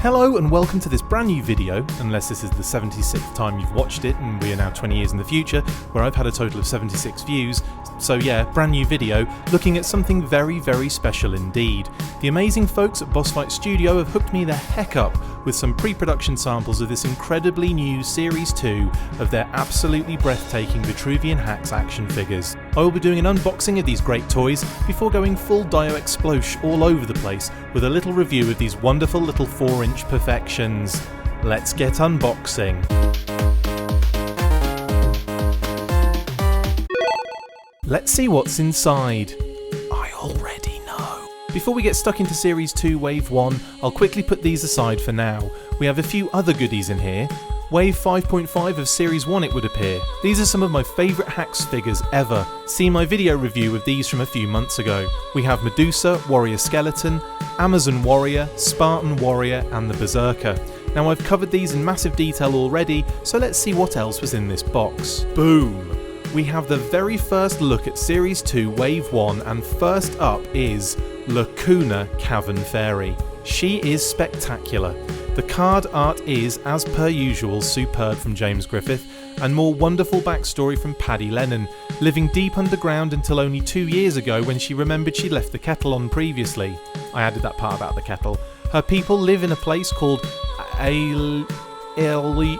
Hello and welcome to this brand new video, unless this is the 76th time you've watched it and we are now 20 years in the future, where I've had a total of 76 views. So yeah, brand new video, looking at something very, very special indeed. The amazing folks at Boss Fight Studio have hooked me the heck up with some pre-production samples of this incredibly new Series 2 of their absolutely breathtaking Vitruvian H.A.C.K.S action figures. I will be doing an unboxing of these great toys before going full Dio Explosion all over the place with a little review of these wonderful little 4-inch perfections. Let's get unboxing. Let's see what's inside. I already know. Before we get stuck into Series 2 Wave 1, I'll quickly put these aside for now. We have a few other goodies in here. Wave 5.5 of Series 1 it would appear. These are some of my favourite H.A.C.K.S figures ever. See my video review of these from a few months ago. We have Medusa, Warrior Skeleton, Amazon Warrior, Spartan Warrior and the Berserker. Now I've covered these in massive detail already, so let's see what else was in this box. Boom! We have the very first look at Series 2 Wave 1, and first up is Lacuna Cavern Fairy. She is spectacular. The card art is, as per usual, superb from James Griffith, and more wonderful backstory from Paddy Lennon, living deep underground until only 2 years ago when she remembered she left the kettle on previously. I added that part about the kettle. Her people live in a place called Aelui,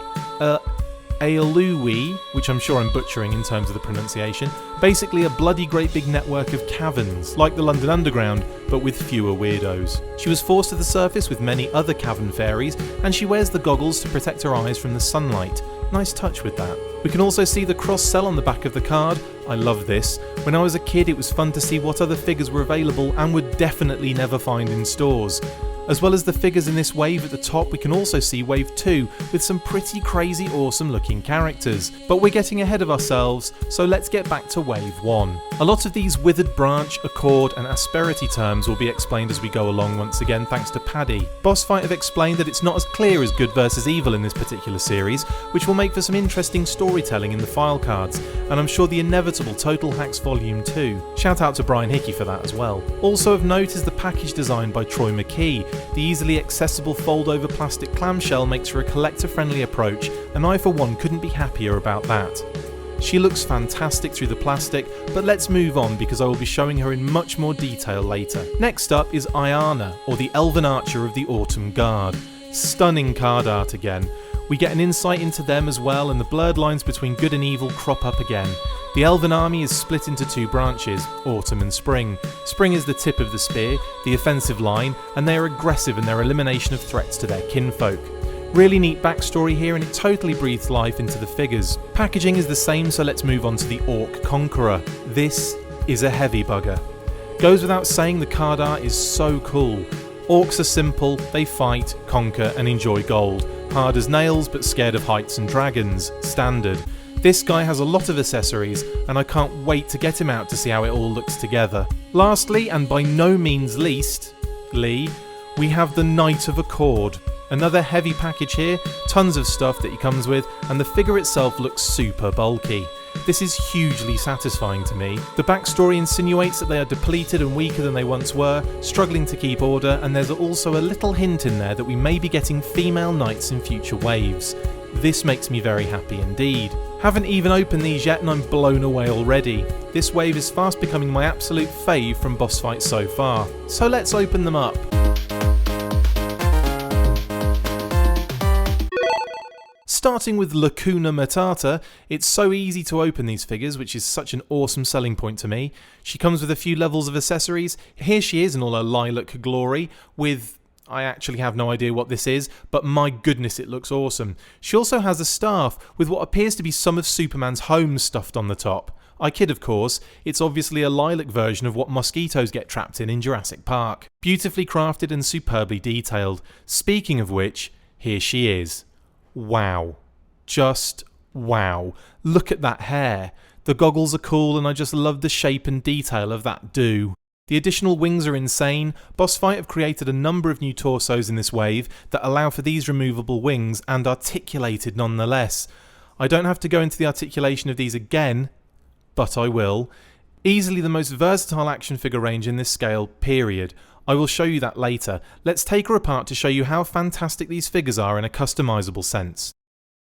which I'm sure I'm butchering in terms of the pronunciation. Basically a bloody great big network of caverns, like the London Underground, but with fewer weirdos. She was forced to the surface with many other cavern fairies, and she wears the goggles to protect her eyes from the sunlight. Nice touch with that. We can also see the cross-sell on the back of the card. I love this. When I was a kid it was fun to see what other figures were available and would definitely never find in stores. As well as the figures in this wave at the top, we can also see Wave 2 with some pretty crazy awesome looking characters. But we're getting ahead of ourselves, so let's get back to Wave 1. A lot of these withered branch, accord and asperity terms will be explained as we go along once again thanks to Paddy. Boss Fight have explained that it's not as clear as good versus evil in this particular series, which will make for some interesting storytelling in the file cards, and I'm sure the inevitable Total H.A.C.K.S Volume 2. Shout out to Brian Hickey for that as well. Also of note is the package design by Troy McKee. The easily accessible fold-over plastic clamshell makes for a collector-friendly approach, and I for one couldn't be happier about that. She looks fantastic through the plastic, but let's move on because I will be showing her in much more detail later. Next up is Ayana, or the Elven Archer of the Autumn Guard. Stunning card art again. We get an insight into them as well, and the blurred lines between good and evil crop up again. The Elven army is split into two branches, Autumn and Spring. Spring is the tip of the spear, the offensive line, and they are aggressive in their elimination of threats to their kinfolk. Really neat backstory here, and it totally breathes life into the figures. Packaging is the same, so let's move on to the Orc Conqueror. This is a heavy bugger. Goes without saying, the card art is so cool. Orcs are simple, they fight, conquer and enjoy gold. Hard as nails but scared of heights and dragons. Standard. This guy has a lot of accessories, and I can't wait to get him out to see how it all looks together. Lastly, and by no means least, we have the Knight of Accord. Another heavy package here, tons of stuff that he comes with, and the figure itself looks super bulky. This is hugely satisfying to me. The backstory insinuates that they are depleted and weaker than they once were, struggling to keep order, and there's also a little hint in there that we may be getting female knights in future waves. This makes me very happy indeed. Haven't even opened these yet and I'm blown away already. This wave is fast becoming my absolute fave from Boss Fight so far. So let's open them up. Starting with Lacuna Matata, it's so easy to open these figures, which is such an awesome selling point to me. She comes with a few levels of accessories. Here she is in all her lilac glory with... I actually have no idea what this is, but my goodness it looks awesome. She also has a staff with what appears to be some of Superman's home stuffed on the top. I kid of course, it's obviously a lilac version of what mosquitoes get trapped in Jurassic Park. Beautifully crafted and superbly detailed. Speaking of which, here she is. Wow. Just wow. Look at that hair. The goggles are cool and I just love the shape and detail of that do. The additional wings are insane. Boss Fight have created a number of new torsos in this wave that allow for these removable wings and articulated nonetheless. I don't have to go into the articulation of these again, but I will. Easily the most versatile action figure range in this scale, period. I will show you that later. Let's take her apart to show you how fantastic these figures are in a customizable sense.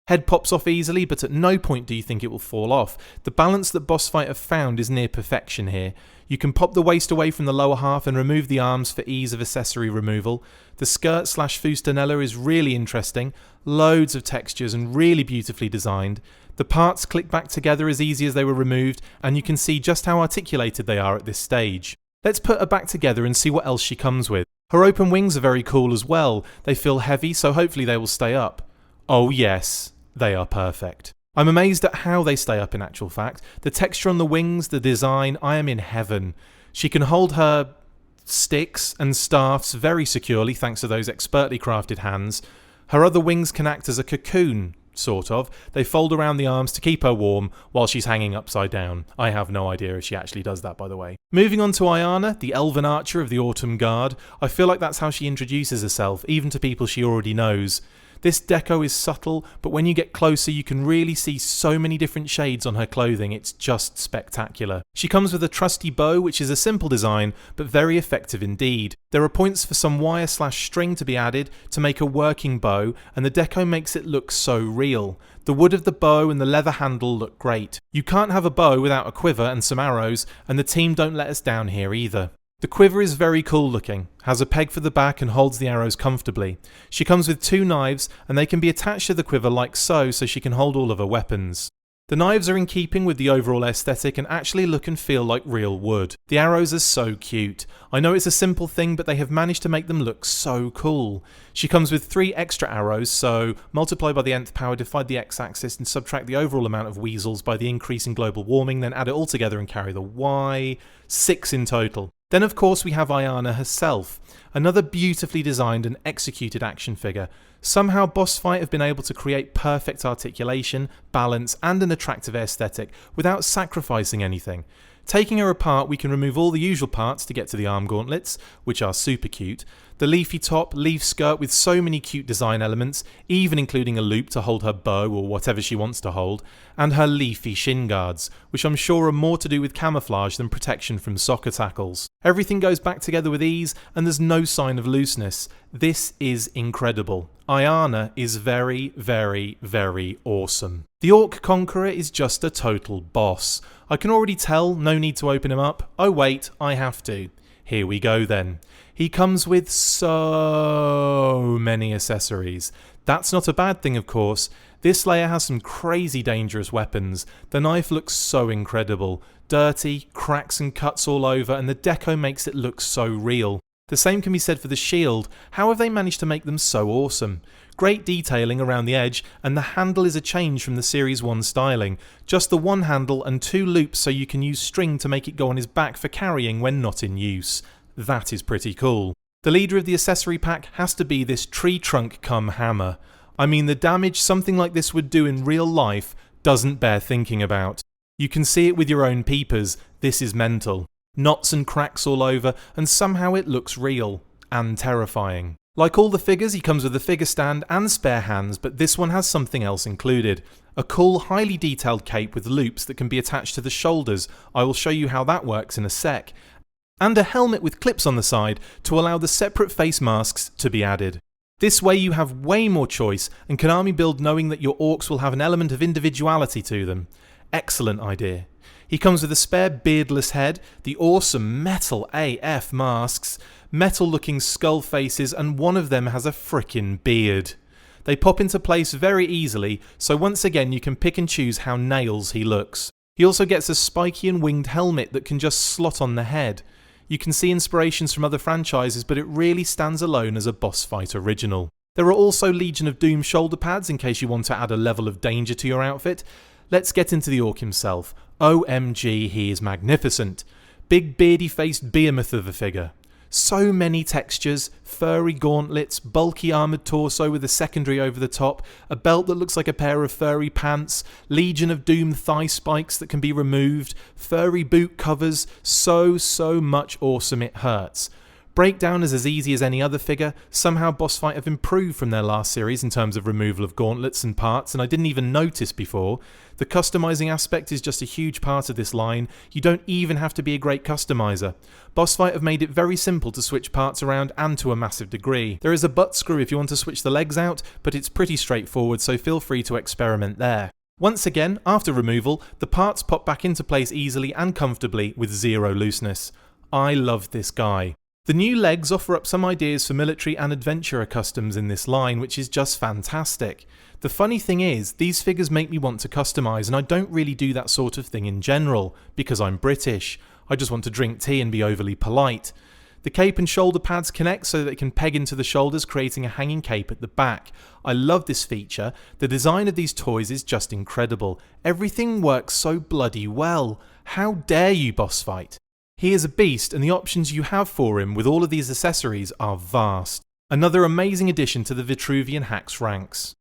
Head pops off easily, but at no point do you think it will fall off. The balance that Boss Fight have found is near perfection here. You can pop the waist away from the lower half and remove the arms for ease of accessory removal. The skirt/fustanella is really interesting, loads of textures and really beautifully designed. The parts click back together as easy as they were removed, and you can see just how articulated they are at this stage. Let's put her back together and see what else she comes with. Her open wings are very cool as well. They feel heavy, so hopefully they will stay up. Oh yes, they are perfect. I'm amazed at how they stay up in actual fact. The texture on the wings, the design, I am in heaven. She can hold her sticks and staffs very securely thanks to those expertly crafted hands. Her other wings can act as a cocoon, sort of. They fold around the arms to keep her warm while she's hanging upside down. I have no idea if she actually does that, by the way. Moving on to Ayana, the elven archer of the Autumn Guard. I feel like that's how she introduces herself, even to people she already knows. This deco is subtle, but when you get closer you can really see so many different shades on her clothing, it's just spectacular. She comes with a trusty bow, which is a simple design, but very effective indeed. There are points for some wire/string to be added to make a working bow, and the deco makes it look so real. The wood of the bow and the leather handle look great. You can't have a bow without a quiver and some arrows, and the team don't let us down here either. The quiver is very cool looking, has a peg for the back and holds the arrows comfortably. She comes with 2 knives and they can be attached to the quiver like so she can hold all of her weapons. The knives are in keeping with the overall aesthetic and actually look and feel like real wood. The arrows are so cute. I know it's a simple thing, but they have managed to make them look so cool. She comes with 3 extra arrows, so multiply by the nth power, divide the x-axis and subtract the overall amount of weasels by the increase in global warming, then add it all together and carry the y. 6 in total. Then of course we have Ayana herself, another beautifully designed and executed action figure. Somehow Boss Fight have been able to create perfect articulation, balance and an attractive aesthetic without sacrificing anything. Taking her apart, we can remove all the usual parts to get to the arm gauntlets, which are super cute, the leafy top, leaf skirt with so many cute design elements, even including a loop to hold her bow or whatever she wants to hold, and her leafy shin guards, which I'm sure are more to do with camouflage than protection from soccer tackles. Everything goes back together with ease and there's no sign of looseness. This is incredible. Ayana is very, very, very awesome. The Orc Conqueror is just a total boss. I can already tell, no need to open him up. Oh wait, I have to. Here we go then. He comes with so many accessories. That's not a bad thing, of course. This layer has some crazy dangerous weapons. The knife looks so incredible. Dirty, cracks and cuts all over, and the deco makes it look so real. The same can be said for the shield. How have they managed to make them so awesome? Great detailing around the edge, and the handle is a change from the Series 1 styling. Just the one handle and 2 loops so you can use string to make it go on his back for carrying when not in use. That is pretty cool. The leader of the accessory pack has to be this tree trunk cum hammer. I mean, the damage something like this would do in real life doesn't bear thinking about. You can see it with your own peepers. This is mental. Knots and cracks all over, and somehow it looks real and terrifying. Like all the figures, he comes with a figure stand and spare hands, but this one has something else included. A cool, highly detailed cape with loops that can be attached to the shoulders. I will show you how that works in a sec. And a helmet with clips on the side to allow the separate face masks to be added. This way you have way more choice and can army build knowing that your orcs will have an element of individuality to them. Excellent idea. He comes with a spare beardless head, the awesome metal AF masks, metal looking skull faces, and one of them has a frickin' beard. They pop into place very easily, so once again you can pick and choose how nails he looks. He also gets a spiky and winged helmet that can just slot on the head. You can see inspirations from other franchises, but it really stands alone as a Boss Fight original. There are also Legion of Doom shoulder pads in case you want to add a level of danger to your outfit. Let's get into the orc himself. OMG, he is magnificent. Big beardy faced behemoth of a figure. So many textures, furry gauntlets, bulky armoured torso with a secondary over the top, a belt that looks like a pair of furry pants, Legion of Doom thigh spikes that can be removed, furry boot covers, so much awesome it hurts. Breakdown is as easy as any other figure. Somehow Boss Fight have improved from their last series in terms of removal of gauntlets and parts, and I didn't even notice before. The customizing aspect is just a huge part of this line. You don't even have to be a great customizer. Boss Fight have made it very simple to switch parts around, and to a massive degree. There is a butt screw if you want to switch the legs out, but it's pretty straightforward, so feel free to experiment there. Once again, after removal, the parts pop back into place easily and comfortably with zero looseness. I love this guy. The new legs offer up some ideas for military and adventurer customs in this line, which is just fantastic. The funny thing is, these figures make me want to customise, and I don't really do that sort of thing in general, because I'm British. I just want to drink tea and be overly polite. The cape and shoulder pads connect so that they can peg into the shoulders, creating a hanging cape at the back. I love this feature. The design of these toys is just incredible. Everything works so bloody well. How dare you, Boss Fight? He is a beast, and the options you have for him with all of these accessories are vast. Another amazing addition to the Vitruvian H.A.C.K.S ranks.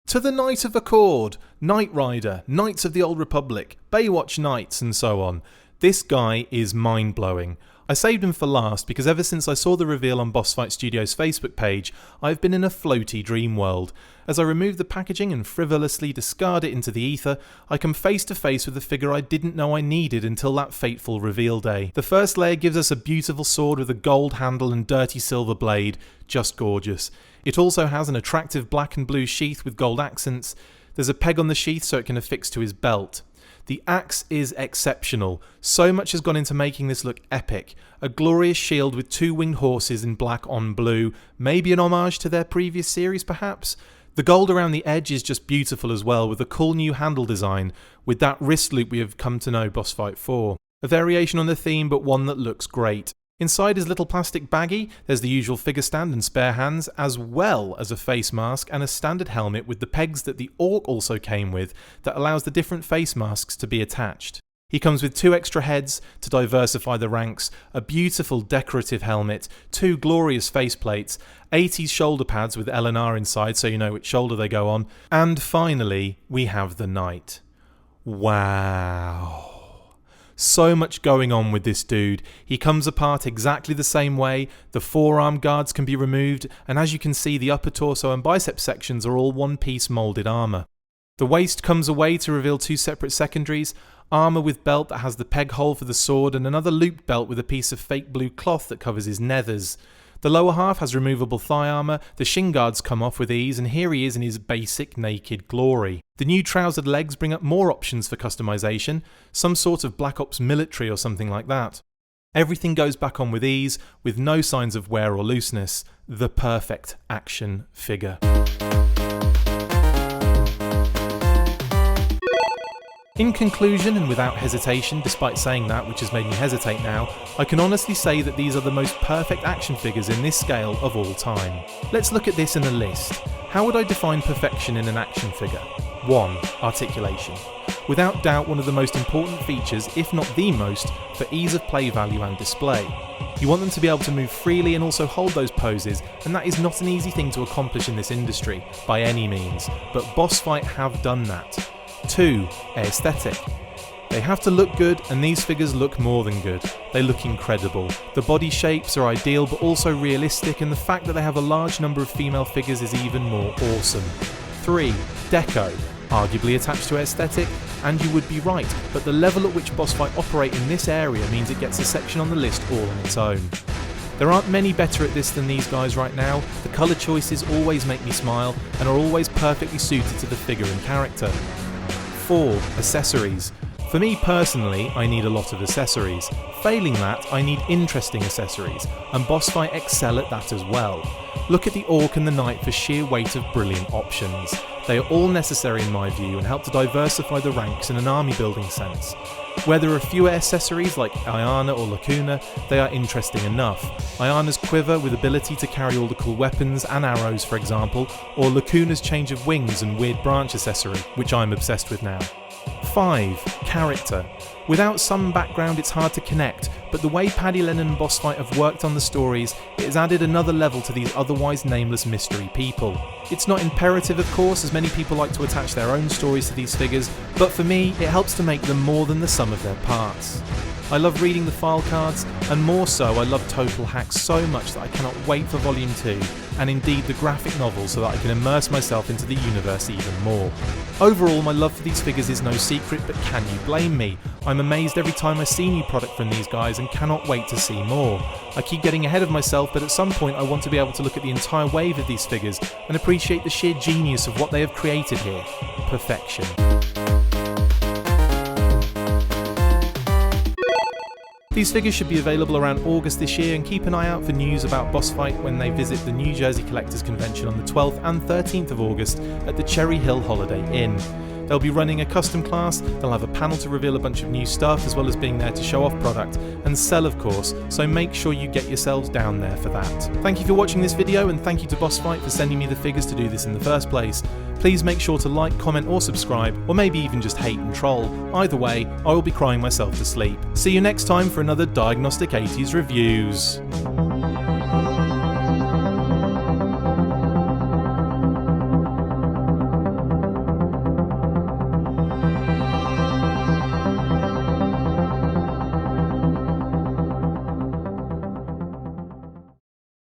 To the Knight of Accord, Knight Rider, Knights of the Old Republic, Baywatch Knights, and so on. This guy is mind-blowing. I saved him for last because ever since I saw the reveal on Boss Fight Studios' Facebook page, I've been in a floaty dream world. As I remove the packaging and frivolously discard it into the ether, I come face to face with a figure I didn't know I needed until that fateful reveal day. The first layer gives us a beautiful sword with a gold handle and dirty silver blade, just gorgeous. It also has an attractive black and blue sheath with gold accents. There's a peg on the sheath so it can affix to his belt. The axe is exceptional. So much has gone into making this look epic. A glorious shield with two winged horses in black on blue, maybe an homage to their previous series perhaps? The gold around the edge is just beautiful as well, with a cool new handle design, with that wrist loop we have come to know Boss Fight for. A variation on the theme, but one that looks great. Inside his little plastic baggie, there's the usual figure stand and spare hands, as well as a face mask and a standard helmet with the pegs that the Orc also came with that allows the different face masks to be attached. He comes with 2 extra heads to diversify the ranks, a beautiful decorative helmet, 2 glorious faceplates, 80s shoulder pads with L&R inside so you know which shoulder they go on, and finally we have the Knight. Wow. So much going on with this dude. He comes apart exactly the same way, the forearm guards can be removed, and as you can see the upper torso and bicep sections are all one-piece moulded armour. The waist comes away to reveal 2 separate secondaries, armour with belt that has the peg hole for the sword and another looped belt with a piece of fake blue cloth that covers his nethers. The lower half has removable thigh armour, the shin guards come off with ease, and here he is in his basic naked glory. The new trousered legs bring up more options for customisation, some sort of Black Ops military or something like that. Everything goes back on with ease, with no signs of wear or looseness. The perfect action figure. In conclusion, and without hesitation, despite saying that, which has made me hesitate now, I can honestly say that these are the most perfect action figures in this scale of all time. Let's look at this in a list. How would I define perfection in an action figure? 1. Articulation. Without doubt one of the most important features, if not the most, for ease of play value and display. You want them to be able to move freely and also hold those poses, and that is not an easy thing to accomplish in this industry, by any means, but Boss Fight have done that. 2. Aesthetic. They have to look good, and these figures look more than good. They look incredible. The body shapes are ideal but also realistic, and the fact that they have a large number of female figures is even more awesome. 3. Deco. Arguably attached to aesthetic, and you would be right, but the level at which Boss Fight operate in this area means it gets a section on the list all on its own. There aren't many better at this than these guys right now. The colour choices always make me smile and are always perfectly suited to the figure and character. 4. Accessories. For me personally, I need a lot of accessories. Failing that, I need interesting accessories, and Boss Fight excel at that as well. Look at the Orc and the Knight for sheer weight of brilliant options. They are all necessary in my view and help to diversify the ranks in an army building sense. Where there are fewer accessories like Ayana or Lacuna, they are interesting enough. Ayana's quiver with ability to carry all the cool weapons and arrows for example, or Lacuna's change of wings and weird branch accessory, which I'm obsessed with now. 5. Character. Without some background it's hard to connect, but the way Paddy Lennon and Boss Fight have worked on the stories, it has added another level to these otherwise nameless mystery people. It's not imperative of course, as many people like to attach their own stories to these figures, but for me it helps to make them more than the sum of their parts. I love reading the file cards, and more so I love Total Hacks so much that I cannot wait for Volume 2, and indeed the graphic novel, so that I can immerse myself into the universe even more. Overall, my love for these figures is no secret, but can you blame me? I'm amazed every time I see new product from these guys and cannot wait to see more. I keep getting ahead of myself, but at some point I want to be able to look at the entire wave of these figures and appreciate the sheer genius of what they have created here. Perfection. These figures should be available around August this year, and keep an eye out for news about Boss Fight when they visit the New Jersey Collectors Convention on the 12th and 13th of August at the Cherry Hill Holiday Inn. They'll be running a custom class, they'll have a panel to reveal a bunch of new stuff, as well as being there to show off product and sell, of course, so make sure you get yourselves down there for that. Thank you for watching this video, and thank you to Boss Fight for sending me the figures to do this in the first place. Please make sure to like, comment or subscribe, or maybe even just hate and troll. Either way, I will be crying myself to sleep. See you next time for another Diagnostic 80s Reviews.